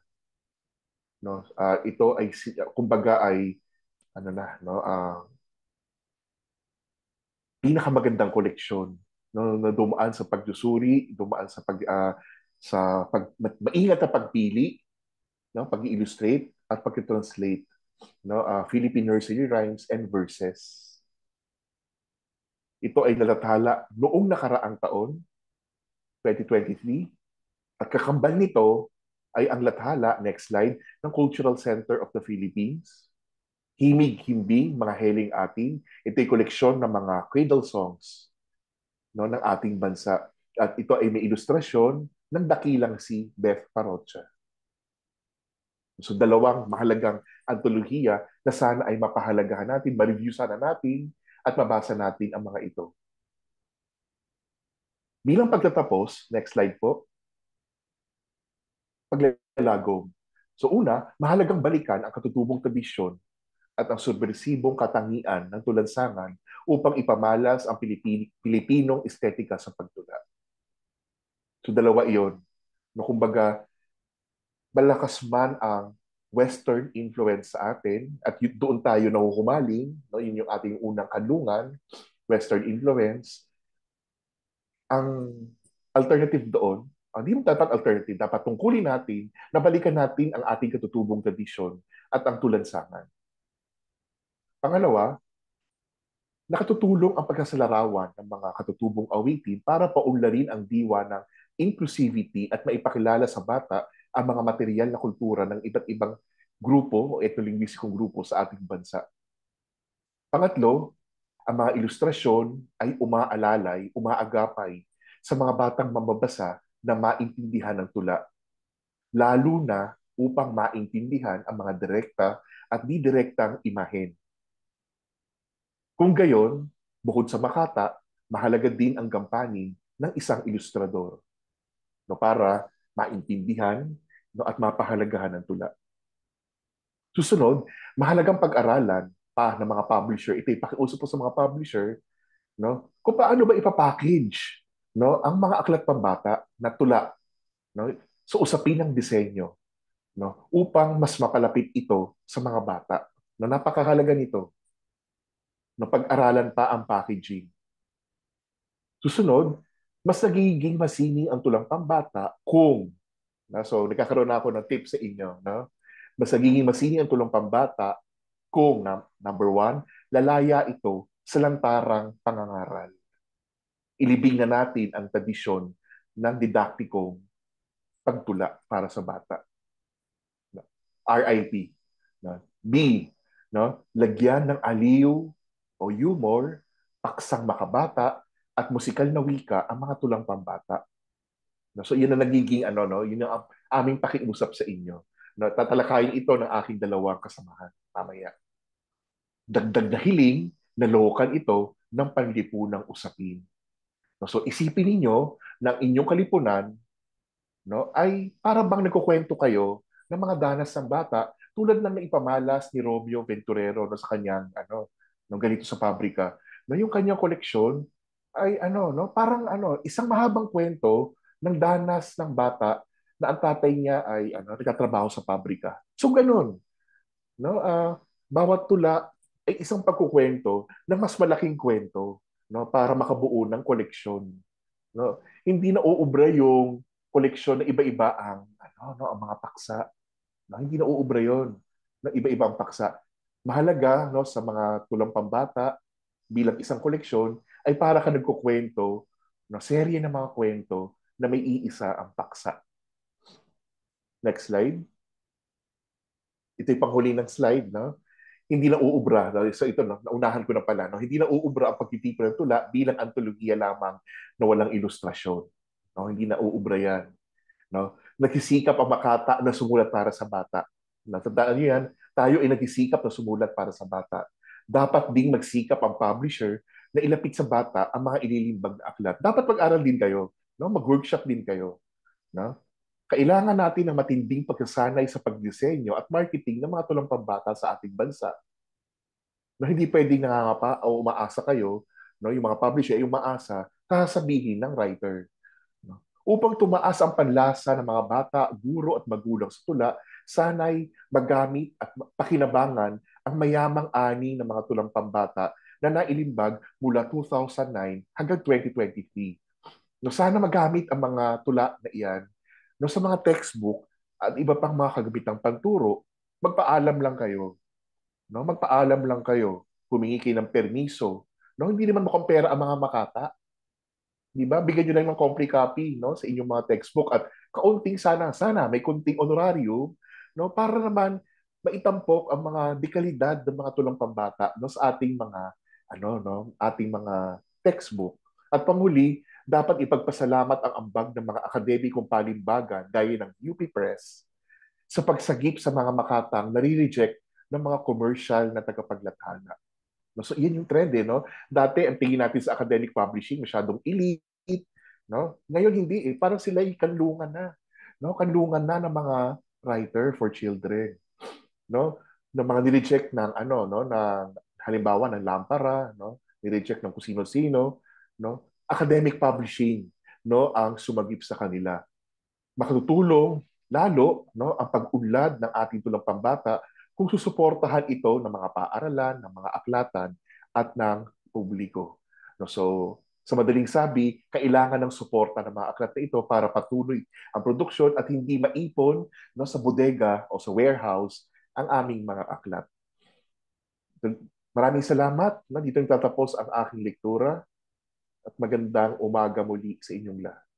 No, ito ay kumbaga ay pinakamagandang koleksyon. na dumaan sa pagdusuri, dumaan sa maingat na pagpili, no, pag-illustrate at pag-translate, no, Philippine nursery rhymes and verses. Ito ay nalathala noong nakaraang taon, 2023, at kakambal nito ay ang lathala, next slide, ng Cultural Center of the Philippines. Himig Himbing, mga heling atin. Ito ay koleksyon ng mga cradle songs, no, ng ating bansa. At ito ay may ilustrasyon ng dakilang si Beth Parocha. So dalawang mahalagang antolohiya na sana ay mapahalagahan natin, ma-review sana natin, at mabasa natin ang mga ito. Bilang pagtatapos, next slide po, paglalagom. So una, mahalagang balikan ang katutubong tradisyon at ang subversibong katangian ng tulansangan upang ipamalas ang Pilipinong estetika sa pagtula. So dalawa iyon. No, kumbaga, malakas man ang Western influence sa atin at doon tayo nahuhumaling, no, yun yung ating unang kanlungan, Western influence. Ang alternative doon, hindi mo dapat alternative, dapat tungkulin natin, nabalikan natin ang ating katutubong tradisyon at ang tulansangan. Pangalawa, nakatutulong ang pagkasalarawan ng mga katutubong awitin para paunlarin ang diwa ng inclusivity at maipakilala sa bata ang mga material na kultura ng iba't ibang grupo o etnolinguistikong grupo sa ating bansa. Pangatlo, ang mga ilustrasyon ay umaalalay, umaagapay sa mga batang mamabasa na maintindihan ng tula, lalo na upang maintindihan ang mga direkta at di direktang imahen. Kung gayon, bukod sa makata, mahalaga din ang gampanin ng isang ilustrador, no, para maintindihan, no, at mapahalagahan ng tula. Susunod, mahalagang pag-aralan pa ng mga publisher. Ito ay pakiusap po sa mga publisher, no, kung paano ba ipapackage, no, ang mga aklat pambata na tula, no, sa usapin ng disenyo, no, upang mas mapalapit ito sa mga bata. No, napakahalaga nito, no, pag-aralan pa ang packaging. Susunod, mas nagiging masining ang tulang pambata kung, so nagkakaroon na ako ng tips sa inyo, no? Mas nagiging masining ang tulang pambata kung, number one, lalaya ito sa lantarang pangangaral. Ilibing na natin ang tradisyon ng didaktikong pagtula para sa bata. RIP. B, no? Lagyan ng aliw o humor, paksang makabata, at musikal na wika ang mga tulang pambata. No? So yun ang nagiging no, yun ang aming pakiusap sa inyo. No, tatalakayin ito ng aking dalawang kasamahan mamaya. Dagdag na hiling na lokan ito ng panlipunang usapin. No, so isipin ninyo ng inyong kalipunan, no, ay para bang nagkukwento kayo ng mga danas ng bata tulad ng naipamalas ni Romeo Venturero, no, sa kanyang nung ganito sa pabrika. No, yung kanyang koleksyon ay no, parang isang mahabang kwento ng danas ng bata na ang tatay niya ay nagtatrabaho sa pabrika. So ganun, no? Bawat tula ay isang pagkukwento ng mas malaking kwento, no, para makabuo ng koleksyon, no? Hindi na uubra yung koleksyon na iba-iba ang no, ang mga paksa. No? Hindi na uubra 'yon. Na iba-iba ang paksa. Mahalaga, no, sa mga tulang pambata bilang isang koleksyon ay para ka nagkukwento, no, serye ng mga kwento na may iisa ang paksa. Next slide. Ito yung panghuli ng slide, no? Hindi na uubra. So ito, no, naunahan ko na pala. No? Hindi na uubra ang pagtitipon ng tula bilang antologiya lamang na walang ilustrasyon. No? Hindi na uubra yan. No? Nagsisikap ang makata na sumulat para sa bata. Natandaan niyo yan, tayo ay nagsisikap na sumulat para sa bata. Dapat ding magsikap ang publisher na ilapit sa bata ang mga ililimbag na aklat. Dapat mag-aral din kayo. No? Mag-workshop din kayo. No? Kailangan natin ng matinding pagsasanay sa pagdisenyo at marketing ng mga tulang pambata sa ating bansa. No, hindi pwedeng nangangapa o umaasa kayo, no, yung mga publisher ay umaasa, sasabihin ng writer. No? Upang tumaas ang panlasa ng mga bata, guro at magulang sa tula, sana'y magamit at pakinabangan ang mayamang ani ng mga tulang pambata na nailimbag mula 2009 hanggang 2023. No, sana magamit ang mga tula na iyan no, sa mga textbook at iba pang mga kagamitang panturo. Magpaalam lang kayo. No? Magpaalam lang kayo. Humingi kayo ng permiso. No? Hindi naman mukhang pera ang mga makata. Di ba? Bigyan nyo lang ng complete copy no, sa inyong mga textbook at kaunting sana may kunting honorarium no, para naman maitampok ang mga dekalidad ng mga tulang pambata no, sa ating mga ating mga textbook. At panghuli, dapat ipagpasalamat ang ambag ng mga akademikong palimbagan gaya ng UP Press sa pagsagip sa mga makatang nare-reject ng mga commercial na tagapaglathala. No? So, yan yung trend eh, no? Dati, ang tingin natin sa academic publishing, masyadong elite, no? Ngayon, hindi eh. Parang sila ay kanlungan na. No? Kanlungan na ng mga writer for children. No? Ng mga nireject ng, no? Ng, halimbawa, ng Lampara, no? Nireject ng kung sino-sino, no? Academic publishing, no? Ang sumagip sa kanila. Makatutulong lalo no ang pag-unlad ng ating tulang pambata kung susuportahan ito ng mga paaralan, ng mga aklatan at ng publiko. No, so sa madaling sabi, kailangan ng suporta ng mga aklat na ito para patuloy ang produksyon at hindi maipon no, sa bodega o sa warehouse ang aming mga aklat. Maraming salamat. No? Dito nagtatapos ang aking lektura at magandang umaga muli sa inyong lahat.